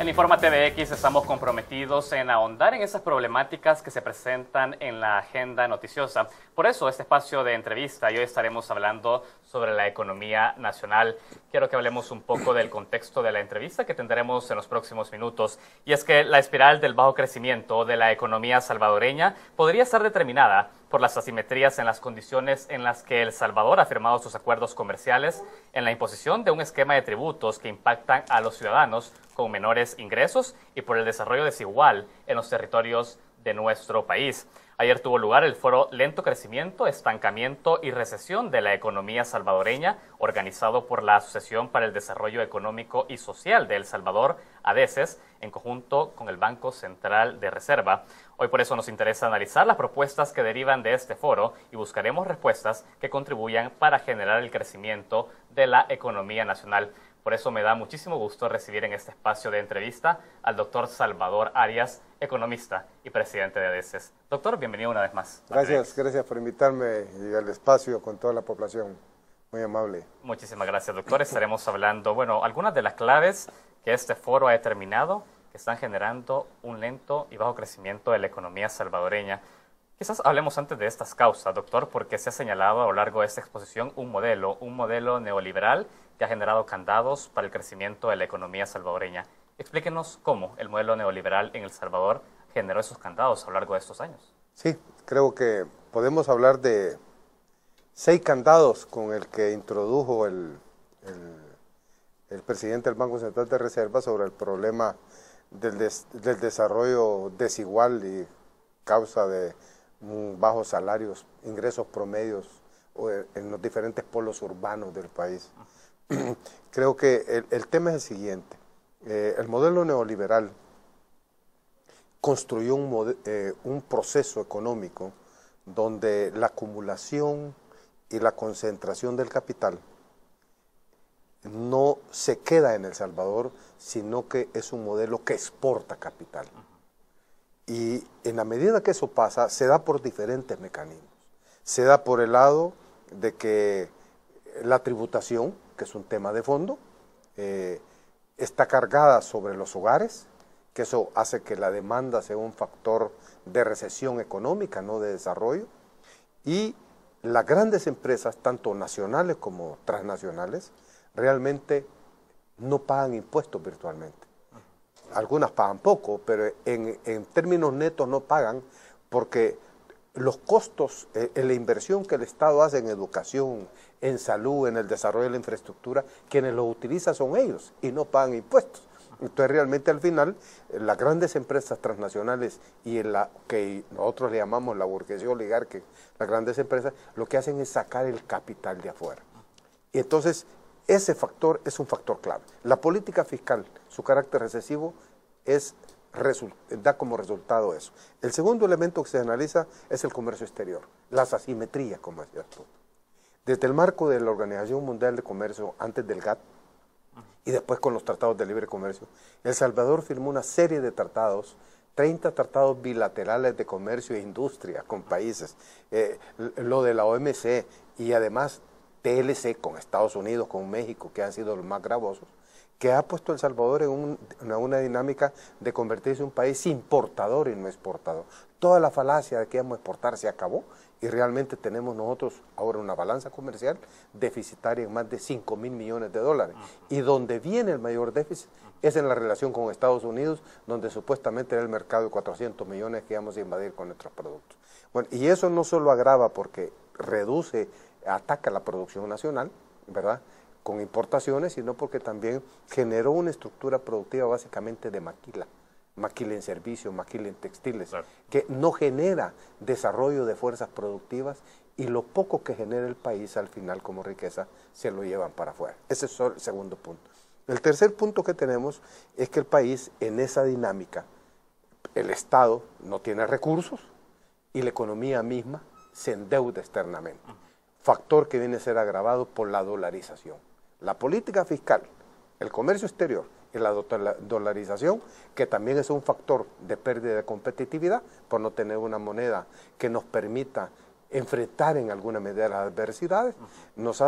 En Informa TVX estamos comprometidos en ahondar en esas problemáticas que se presentan en la agenda noticiosa. Por eso este espacio de entrevista y hoy estaremos hablando sobre la economía nacional. Quiero que hablemos un poco del contexto de la entrevista que tendremos en los próximos minutos. Y es que la espiral del bajo crecimiento de la economía salvadoreña podría estar determinada por las asimetrías en las condiciones en las que El Salvador ha firmado sus acuerdos comerciales, en la imposición de un esquema de tributos que impactan a los ciudadanos con menores ingresos y por el desarrollo desigual en los territorios de nuestro país. Ayer tuvo lugar el foro Lento Crecimiento, Estancamiento y Recesión de la Economía Salvadoreña, organizado por la Asociación para el Desarrollo Económico y Social de El Salvador, ADESES, en conjunto con el Banco Central de Reserva. Hoy por eso nos interesa analizar las propuestas que derivan de este foro y buscaremos respuestas que contribuyan para generar el crecimiento de la economía nacional. Por eso me da muchísimo gusto recibir en este espacio de entrevista al doctor Salvador Arias, economista y presidente de ADESES. Doctor, bienvenido una vez más. Gracias por invitarme y al espacio con toda la población. Muy amable. Muchísimas gracias, doctor. Estaremos hablando, algunas de las claves que este foro ha determinado que están generando un lento y bajo crecimiento de la economía salvadoreña. Quizás hablemos antes de estas causas, doctor, porque se ha señalado a lo largo de esta exposición un modelo neoliberal que ha generado candados para el crecimiento de la economía salvadoreña. Explíquenos cómo el modelo neoliberal en El Salvador generó esos candados a lo largo de estos años. Sí, creo que podemos hablar de 6 candados con el que introdujo el presidente del Banco Central de Reserva sobre el problema del desarrollo desigual y causa de bajos salarios, ingresos promedios en los diferentes polos urbanos del país. Creo que el tema es el siguiente. El modelo neoliberal construyó un proceso económico donde la acumulación y la concentración del capital no se queda en El Salvador, sino que es un modelo que exporta capital. Y en la medida que eso pasa, se da por diferentes mecanismos. Se da por el lado de que la tributación, que es un tema de fondo, está cargada sobre los hogares, que eso hace que la demanda sea un factor de recesión económica, no de desarrollo. Y las grandes empresas, tanto nacionales como transnacionales, realmente no pagan impuestos virtualmente. Algunas pagan poco, pero en términos netos no pagan porque los costos, en la inversión que el Estado hace en educación, en salud, en el desarrollo de la infraestructura, quienes lo utilizan son ellos y no pagan impuestos. Entonces realmente al final las grandes empresas transnacionales y que nosotros le llamamos la burguesía oligarca, las grandes empresas, lo que hacen es sacar el capital de afuera. Y entonces ese factor es un factor clave. La política fiscal, su carácter recesivo, da como resultado eso. El segundo elemento que se analiza es el comercio exterior, las asimetrías, como decías tú. Desde el marco de la Organización Mundial de Comercio, antes del GATT, y después con los tratados de libre comercio, El Salvador firmó una serie de tratados, 30 tratados bilaterales de comercio e industria con países, lo de la OMC y además TLC con Estados Unidos, con México, que han sido los más gravosos, que ha puesto a El Salvador en una dinámica de convertirse en un país importador y no exportador. Toda la falacia de que íbamos a exportar se acabó y realmente tenemos nosotros ahora una balanza comercial deficitaria en más de 5.000 millones de dólares. Y donde viene el mayor déficit es en la relación con Estados Unidos, donde supuestamente era el mercado de 400 millones que íbamos a invadir con nuestros productos. Bueno, y eso no solo agrava porque ataca la producción nacional, ¿verdad?, con importaciones, sino porque también generó una estructura productiva básicamente de maquila en servicios, maquila en textiles, claro, que no genera desarrollo de fuerzas productivas y lo poco que genera el país al final como riqueza se lo llevan para afuera. Ese es el segundo punto. El tercer punto que tenemos es que el país en esa dinámica, el Estado no tiene recursos y la economía misma se endeuda externamente. Factor que viene a ser agravado por la dolarización. La política fiscal, el comercio exterior y la dolarización, que también es un factor de pérdida de competitividad por no tener una moneda que nos permita enfrentar en alguna medida las adversidades, nos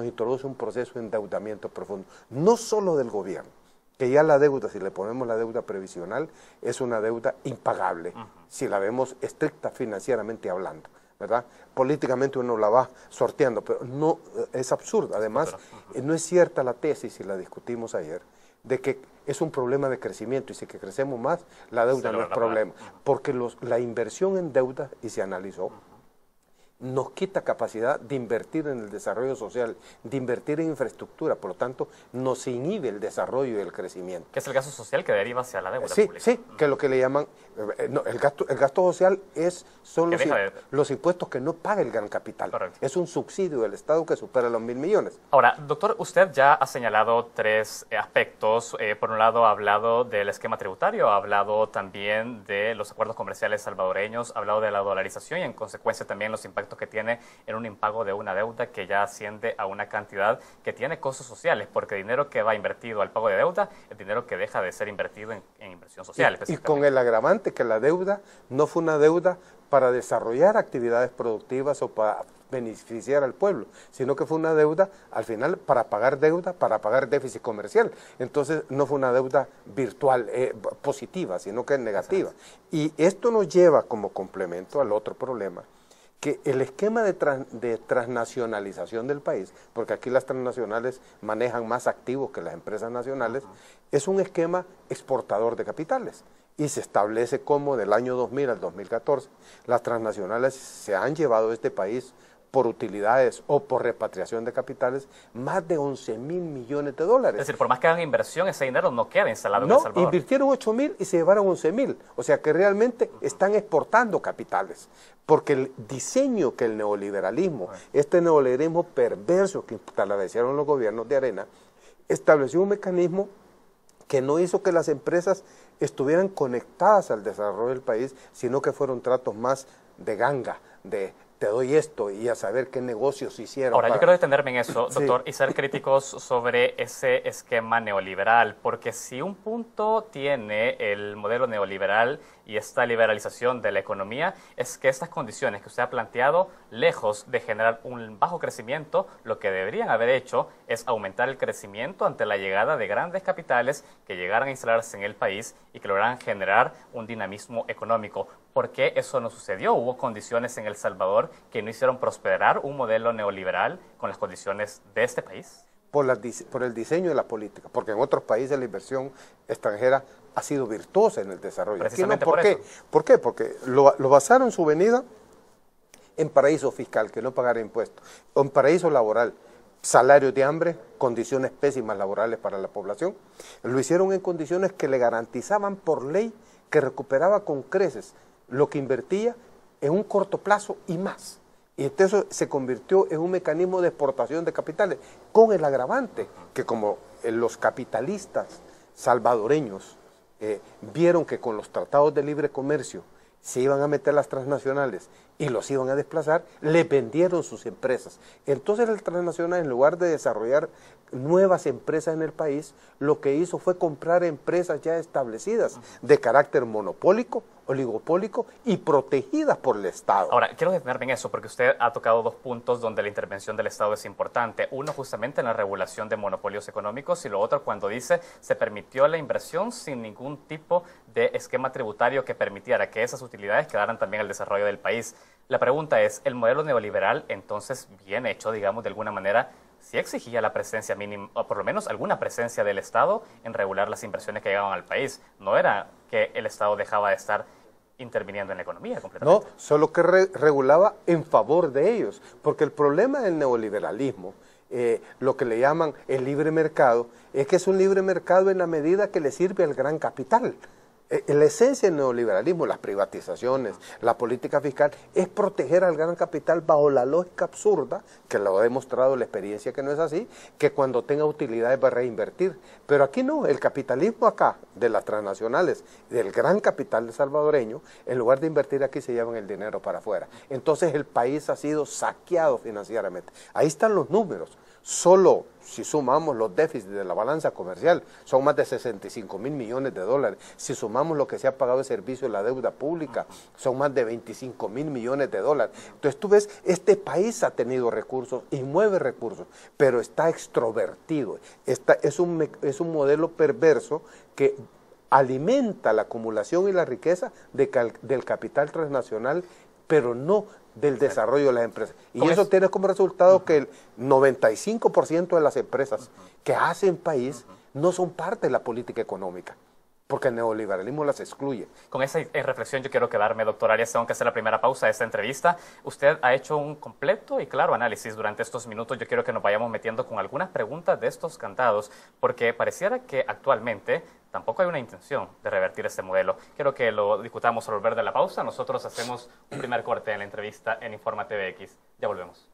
introduce un proceso de endeudamiento profundo, no solo del gobierno, que ya la deuda, si le ponemos la deuda previsional, es una deuda impagable, si la vemos estricta financieramente hablando, ¿verdad? Políticamente uno la va sorteando, pero no, es absurdo. Además, no es cierta la tesis, y la discutimos ayer, de que es un problema de crecimiento, y si que crecemos más, la deuda no es problema, porque la inversión en deuda, y se analizó, nos quita capacidad de invertir en el desarrollo social, de invertir en infraestructura, por lo tanto, nos inhibe el desarrollo y el crecimiento. Que es el gasto social que deriva hacia la deuda pública. Sí, que es lo que le llaman, el gasto social son los impuestos que no paga el gran capital. Correcto. Es un subsidio del Estado que supera los 1.000 millones. Ahora, doctor, usted ya ha señalado tres aspectos. Por un lado, ha hablado del esquema tributario, ha hablado también de los acuerdos comerciales salvadoreños, ha hablado de la dolarización y, en consecuencia, también los impactos que tiene en un impago de una deuda que ya asciende a una cantidad que tiene costos sociales, porque dinero que va invertido al pago de deuda es dinero que deja de ser invertido en inversión social. Y con el agravante que la deuda no fue una deuda para desarrollar actividades productivas o para beneficiar al pueblo, sino que fue una deuda, al final, para pagar deuda, para pagar déficit comercial. Entonces, no fue una deuda virtual, positiva, sino que negativa. Y esto nos lleva como complemento al otro problema, que el esquema de transnacionalización del país, porque aquí las transnacionales manejan más activos que las empresas nacionales, es un esquema exportador de capitales. Y se establece como del año 2000 al 2014, las transnacionales se han llevado a este país por utilidades o por repatriación de capitales, más de 11.000 millones de dólares. Es decir, por más que hagan inversión, ese dinero no queda instalado en El Salvador. Invirtieron 8.000 y se llevaron 11.000. O sea que realmente están exportando capitales. Porque el diseño que el neoliberalismo, este neoliberalismo perverso que establecieron los gobiernos de Arena, estableció un mecanismo que no hizo que las empresas estuvieran conectadas al desarrollo del país, sino que fueron tratos más de ganga, de te doy esto y a saber qué negocios hicieron. Ahora, yo quiero detenerme en eso, doctor, y ser críticos sobre ese esquema neoliberal, porque si un punto tiene el modelo neoliberal y esta liberalización de la economía, es que estas condiciones que usted ha planteado, lejos de generar un bajo crecimiento, lo que deberían haber hecho es aumentar el crecimiento ante la llegada de grandes capitales que llegaran a instalarse en el país y que lograran generar un dinamismo económico. ¿Por qué eso no sucedió? Hubo condiciones en El Salvador que no hicieron prosperar un modelo neoliberal con las condiciones de este país. Por el diseño de la política, porque en otros países la inversión extranjera ha sido virtuosa en el desarrollo. Precisamente ¿Por qué? ¿Por qué? Porque lo basaron su venida en paraíso fiscal, que no pagara impuestos, o en paraíso laboral, salarios de hambre, condiciones pésimas laborales para la población. Lo hicieron en condiciones que le garantizaban por ley que recuperaba con creces lo que invertía en un corto plazo y más. Y entonces se convirtió en un mecanismo de exportación de capitales, con el agravante que como los capitalistas salvadoreños vieron que con los tratados de libre comercio se iban a meter las transnacionales y los iban a desplazar, le vendieron sus empresas. Entonces el transnacional, en lugar de desarrollar nuevas empresas en el país, lo que hizo fue comprar empresas ya establecidas de carácter monopólico, oligopólico y protegidas por el Estado. Ahora, quiero detenerme en eso porque usted ha tocado dos puntos donde la intervención del Estado es importante. Uno, justamente en la regulación de monopolios económicos, y lo otro cuando dice se permitió la inversión sin ningún tipo de esquema tributario que permitiera que esas utilidades quedaran también al desarrollo del país. La pregunta es, ¿el modelo neoliberal entonces bien hecho, digamos, de alguna manera, sí exigía la presencia mínima, o por lo menos alguna presencia del Estado en regular las inversiones que llegaban al país? No era que el Estado dejaba de estar interviniendo en la economía completamente. No, solo que regulaba en favor de ellos, porque el problema del neoliberalismo, lo que le llaman el libre mercado, es que es un libre mercado en la medida que le sirve al gran capital. La esencia del neoliberalismo, las privatizaciones, la política fiscal, es proteger al gran capital bajo la lógica absurda, que lo ha demostrado la experiencia que no es así, que cuando tenga utilidades va a reinvertir. Pero aquí no, el capitalismo acá, de las transnacionales, del gran capital salvadoreño, en lugar de invertir aquí se llevan el dinero para afuera. Entonces el país ha sido saqueado financieramente. Ahí están los números. Solo si sumamos los déficits de la balanza comercial, son más de 65.000 millones de dólares. Si sumamos lo que se ha pagado de servicio de la deuda pública, son más de 25.000 millones de dólares. Entonces tú ves, este país ha tenido recursos y mueve recursos, pero está extrovertido. Es un modelo perverso que alimenta la acumulación y la riqueza del capital transnacional, pero no del desarrollo de las empresas. Y eso tiene como resultado que el 95% de las empresas que hacen país no son parte de la política económica, porque el neoliberalismo las excluye. Con esa reflexión yo quiero quedarme, doctor Arias. Tengo que hacer la primera pausa de esta entrevista. Usted ha hecho un completo y claro análisis durante estos minutos. Yo quiero que nos vayamos metiendo con algunas preguntas de estos candados, porque pareciera que actualmente tampoco hay una intención de revertir este modelo. Quiero que lo discutamos al volver de la pausa. Nosotros hacemos un primer corte en la entrevista en Informa TVX. Ya volvemos.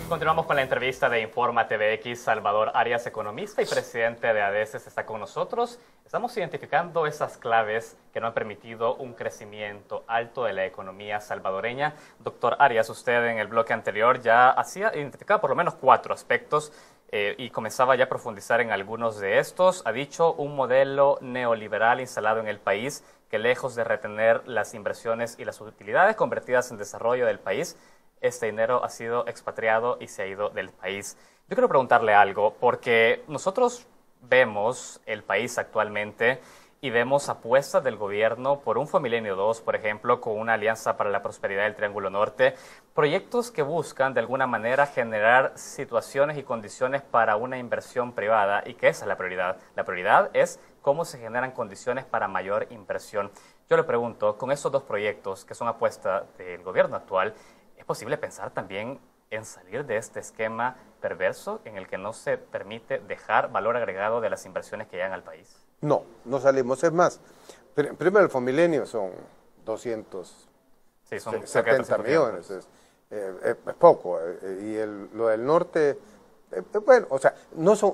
Continuamos con la entrevista de Informa TVX. Salvador Arias, economista y presidente de ADESES, está con nosotros. Estamos identificando esas claves que no han permitido un crecimiento alto de la economía salvadoreña. Doctor Arias, usted en el bloque anterior ya identificaba por lo menos 4 aspectos y comenzaba ya a profundizar en algunos de estos. Ha dicho un modelo neoliberal instalado en el país que, lejos de retener las inversiones y las utilidades convertidas en desarrollo del país, este dinero ha sido expatriado y se ha ido del país. Yo quiero preguntarle algo, porque nosotros vemos el país actualmente y vemos apuestas del gobierno por un Fomilenio 2, por ejemplo, con una alianza para la prosperidad del Triángulo Norte, proyectos que buscan de alguna manera generar situaciones y condiciones para una inversión privada, y que esa es la prioridad. La prioridad es cómo se generan condiciones para mayor inversión. Yo le pregunto, con esos 2 proyectos que son apuestas del gobierno actual, ¿es posible pensar también en salir de este esquema perverso en el que no se permite dejar valor agregado de las inversiones que llegan al país? No, no salimos. Es más, primero el Fomilenio son 270 millones, es poco. Y lo del norte, bueno, o sea, no son...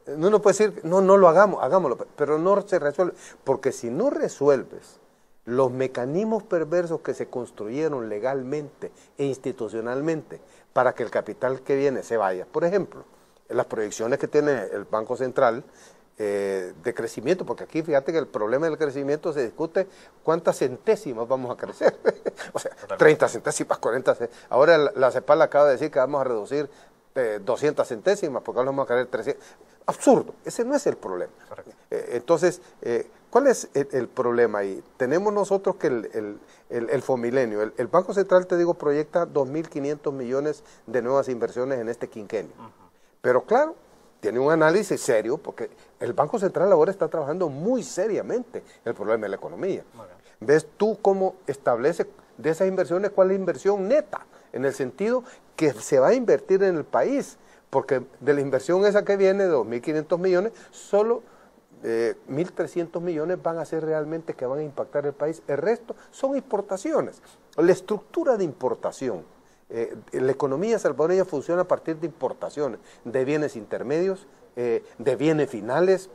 Uno puede decir, no lo hagamos, hagámoslo, pero no se resuelve, porque si no resuelves los mecanismos perversos que se construyeron legalmente e institucionalmente para que el capital que viene se vaya. Por ejemplo, las proyecciones que tiene el Banco Central de crecimiento, porque aquí fíjate que el problema del crecimiento se discute cuántas centésimas vamos a crecer. O sea, 30 centésimas, 40 centésimas. Ahora la CEPAL acaba de decir que vamos a reducir 200 centésimas porque ahora vamos a querer 300. Absurdo, ese no es el problema. Entonces, ¿cuál es el problema ahí? Tenemos nosotros que el Fomilenio, el Banco Central, te digo, proyecta 2.500 millones de nuevas inversiones en este quinquenio. Pero claro, tiene un análisis serio, porque el Banco Central ahora está trabajando muy seriamente el problema de la economía. ¿Ves tú cómo establece de esas inversiones cuál es la inversión neta? En el sentido que se va a invertir en el país, porque de la inversión esa que viene de 2.500 millones, solo 1.300 millones van a ser realmente que van a impactar el país. El resto son importaciones. La estructura de importación, la economía salvadoreña funciona a partir de importaciones, de bienes intermedios, de bienes finales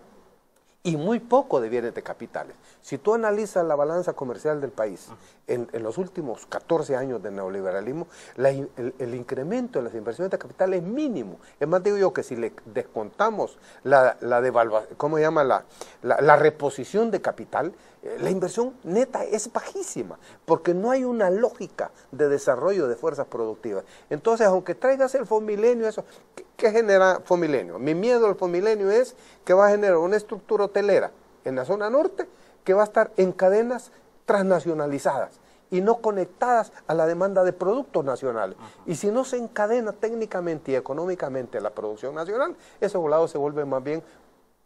y muy poco de bienes de capitales. Si tú analizas la balanza comercial del país en los últimos 14 años de neoliberalismo, el incremento de las inversiones de capital es mínimo. Es más, digo yo que si le descontamos la devaluación, ¿cómo se llama? La reposición de capital, la inversión neta es bajísima, porque no hay una lógica de desarrollo de fuerzas productivas. Entonces, aunque traigas el Fomilenio, eso, ¿qué genera Fomilenio? Mi miedo al Fomilenio es que va a generar una estructura hotelera en la zona norte que va a estar en cadenas transnacionalizadas y no conectadas a la demanda de productos nacionales. Y si no se encadena técnicamente y económicamente la producción nacional, ese volado se vuelve más bien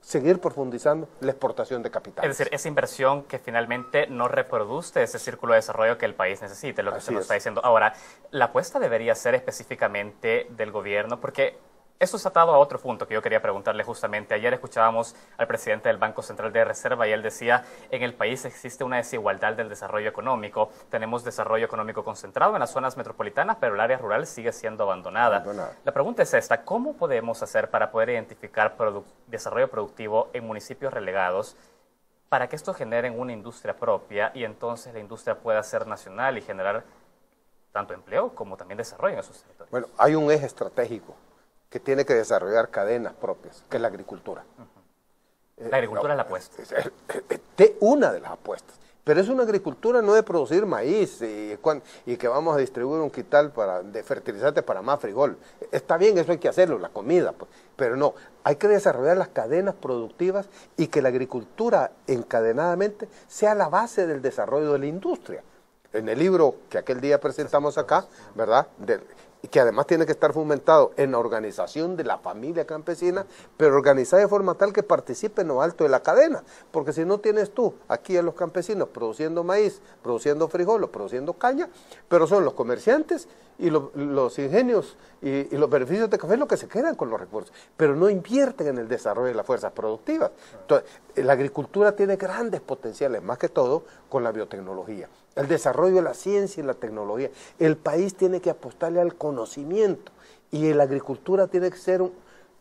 seguir profundizando la exportación de capital. Es decir, esa inversión que finalmente no reproduce ese círculo de desarrollo que el país necesite, lo que usted nos está diciendo. Ahora, la apuesta debería ser específicamente del gobierno, porque eso es atado a otro punto que yo quería preguntarle justamente. Ayer escuchábamos al presidente del Banco Central de Reserva y él decía, en el país existe una desigualdad del desarrollo económico. Tenemos desarrollo económico concentrado en las zonas metropolitanas, pero el área rural sigue siendo abandonada. La pregunta es esta, ¿cómo podemos hacer para poder identificar desarrollo productivo en municipios relegados para que esto genere una industria propia y entonces la industria pueda ser nacional y generar tanto empleo como también desarrollo en esos territorios? Bueno, hay un eje estratégico que tiene que desarrollar cadenas propias, que es la agricultura. La agricultura es la apuesta. Una de las apuestas. Pero es una agricultura no de producir maíz y que vamos a distribuir un quital de fertilizante para más frijol. Está bien, eso hay que hacerlo, la comida, pues, pero no, hay que desarrollar las cadenas productivas y que la agricultura encadenadamente sea la base del desarrollo de la industria. En el libro que aquel día presentamos acá, ¿verdad?, y que además tiene que estar fomentado en la organización de la familia campesina, pero organizada de forma tal que participe en lo alto de la cadena, porque si no tienes tú aquí a los campesinos produciendo maíz, produciendo frijol, produciendo caña, pero son los comerciantes y los ingenios y los beneficios de café los que se quedan con los recursos, pero no invierten en el desarrollo de las fuerzas productivas. Entonces, la agricultura tiene grandes potenciales, más que todo con la biotecnología, el desarrollo de la ciencia y la tecnología. El país tiene que apostarle al conocimiento y la agricultura tiene que ser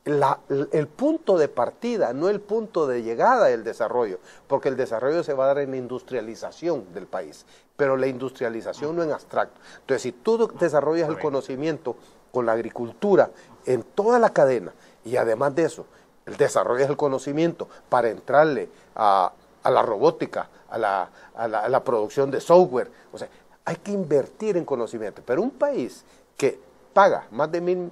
el punto de partida, no el punto de llegada del desarrollo, porque el desarrollo se va a dar en la industrialización del país, pero la industrialización no en abstracto. Entonces, si tú desarrollas el conocimiento con la agricultura en toda la cadena, y además de eso, desarrollas el conocimiento para entrarle a la robótica, a la producción de software, o sea, hay que invertir en conocimiento, pero un país que paga más de $1.000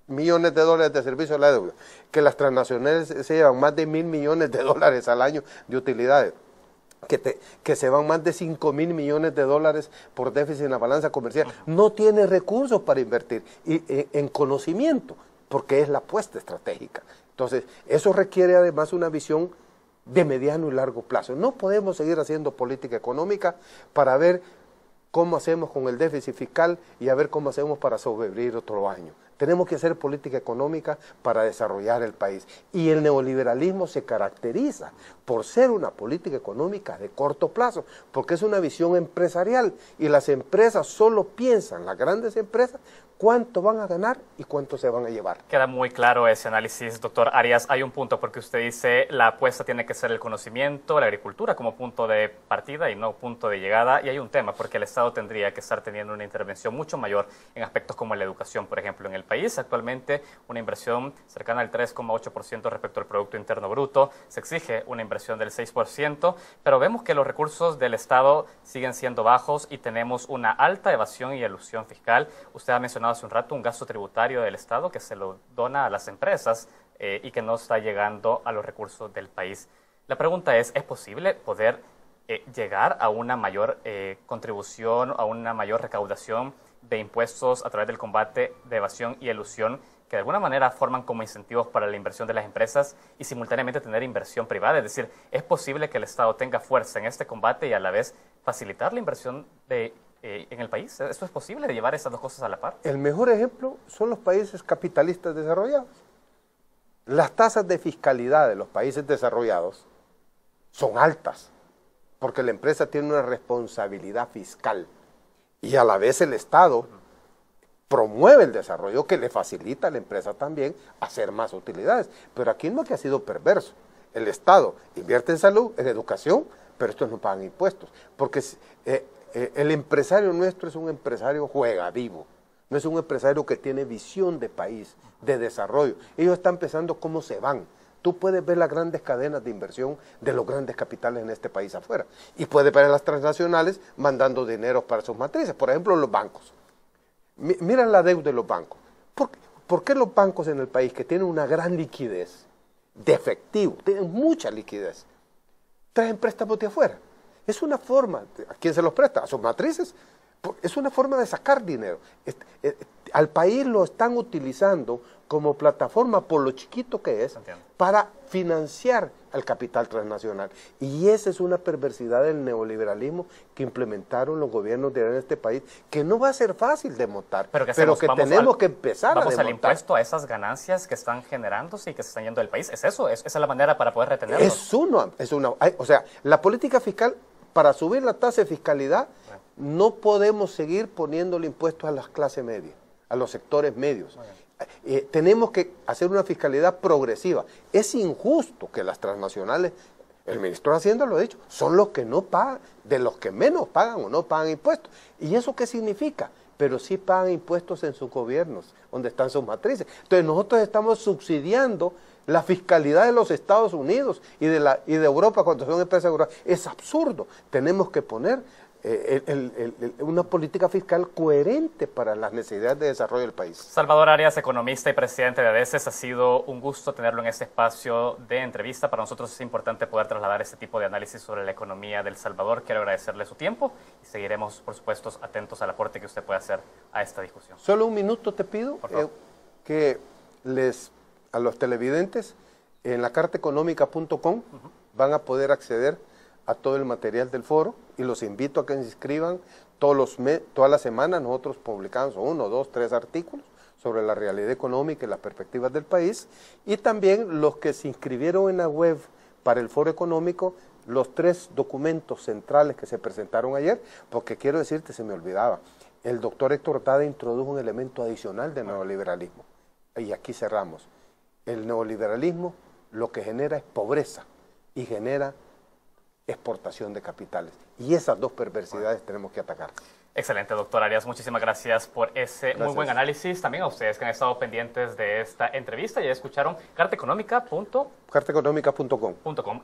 millones de servicio a la deuda, que las transnacionales se llevan más de $1.000 millones al año de utilidades, que se van más de $5.000 millones por déficit en la balanza comercial, no tiene recursos para invertir en conocimiento, porque es la apuesta estratégica. Entonces, eso requiere además una visión de mediano y largo plazo. No podemos seguir haciendo política económica para ver cómo hacemos con el déficit fiscal y a ver cómo hacemos para sobrevivir otro año. Tenemos que hacer política económica para desarrollar el país. Y el neoliberalismo se caracteriza por ser una política económica de corto plazo, porque es una visión empresarial y las empresas solo piensan, las grandes empresas, cuánto van a ganar y cuánto se van a llevar. Queda muy claro ese análisis, doctor Arias. Hay un punto porque usted dice la apuesta tiene que ser el conocimiento, la agricultura como punto de partida y no punto de llegada. Y hay un tema porque el Estado tendría que estar teniendo una intervención mucho mayor en aspectos como la educación, por ejemplo. En el país actualmente una inversión cercana al 3,8% respecto al Producto Interno Bruto. Se exige una inversión del 6%, pero vemos que los recursos del Estado siguen siendo bajos y tenemos una alta evasión y elusión fiscal. Usted ha mencionado hace un rato un gasto tributario del Estado que se lo dona a las empresas y que no está llegando a los recursos del país. La pregunta es posible poder llegar a una mayor contribución, a una mayor recaudación de impuestos a través del combate de evasión y elusión que de alguna manera forman como incentivos para la inversión de las empresas y simultáneamente tener inversión privada? Es decir, ¿es posible que el Estado tenga fuerza en este combate y a la vez facilitar la inversión en el país? ¿Esto es posible de llevar esas dos cosas a la par? El mejor ejemplo son los países capitalistas desarrollados. Las tasas de fiscalidad de los países desarrollados son altas, porque la empresa tiene una responsabilidad fiscal y a la vez el Estado promueve el desarrollo que le facilita a la empresa también hacer más utilidades. Pero aquí no es que ha sido perverso. El Estado invierte en salud, en educación, pero estos no pagan impuestos, porque el empresario nuestro es un empresario juega vivo, no es un empresario que tiene visión de país, de desarrollo. Ellos están pensando cómo se van. Tú puedes ver las grandes cadenas de inversión de los grandes capitales en este país afuera y puedes ver a las transnacionales mandando dinero para sus matrices, por ejemplo los bancos. Mira la deuda de los bancos. ¿Por qué los bancos en el país que tienen una gran liquidez de efectivo, tienen mucha liquidez, traen préstamos de afuera? Es una forma, ¿a quién se los presta? A sus matrices. Es una forma de sacar dinero. Al país lo están utilizando como plataforma, por lo chiquito que es, para financiar al capital transnacional. Y esa es una perversidad del neoliberalismo que implementaron los gobiernos de este país, que no va a ser fácil de montar, pero que tenemos que empezar a desmontar. ¿Vamos al impuesto a esas ganancias que están generándose y que se están yendo del país? ¿Es eso? ¿Esa es la manera para poder retenerlos? O sea, la política fiscal, para subir la tasa de fiscalidad, no podemos seguir poniéndole impuestos a las clases medias, a los sectores medios. Tenemos que hacer una fiscalidad progresiva. Es injusto que las transnacionales El ministro de Hacienda lo ha dicho, son los que no pagan, de los que menos pagan o no pagan impuestos. ¿Y eso qué significa? Pero sí pagan impuestos en sus gobiernos, donde están sus matrices. Entonces nosotros estamos subsidiando la fiscalidad de los Estados Unidos y de Europa cuando son empresas europeas. Es absurdo. Tenemos que poner una política fiscal coherente para las necesidades de desarrollo del país. Salvador Arias, economista y presidente de ADECES, ha sido un gusto tenerlo en este espacio de entrevista. Para nosotros es importante poder trasladar este tipo de análisis sobre la economía del Salvador. Quiero agradecerle su tiempo y seguiremos, por supuesto, atentos al aporte que usted pueda hacer a esta discusión. Solo un minuto te pido que a los televidentes en lacartaeconomica.com van a poder acceder a todo el material del foro y los invito a que se inscriban todas las semanas. Nosotros publicamos 1, 2, 3 artículos sobre la realidad económica y las perspectivas del país, y también los que se inscribieron en la web para el foro económico, los 3 documentos centrales que se presentaron ayer, porque quiero decirte, se me olvidaba, el doctor Héctor Tada introdujo un elemento adicional del neoliberalismo, y aquí cerramos. El neoliberalismo lo que genera es pobreza y genera exportación de capitales. Y esas dos perversidades tenemos que atacar. Excelente, doctor Arias. Muchísimas gracias por ese muy buen análisis. También a ustedes que han estado pendientes de esta entrevista. Ya escucharon cartaeconomica.com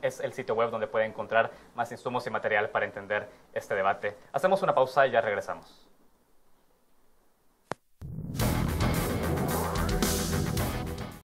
es el sitio web donde pueden encontrar más insumos y material para entender este debate. Hacemos una pausa y ya regresamos.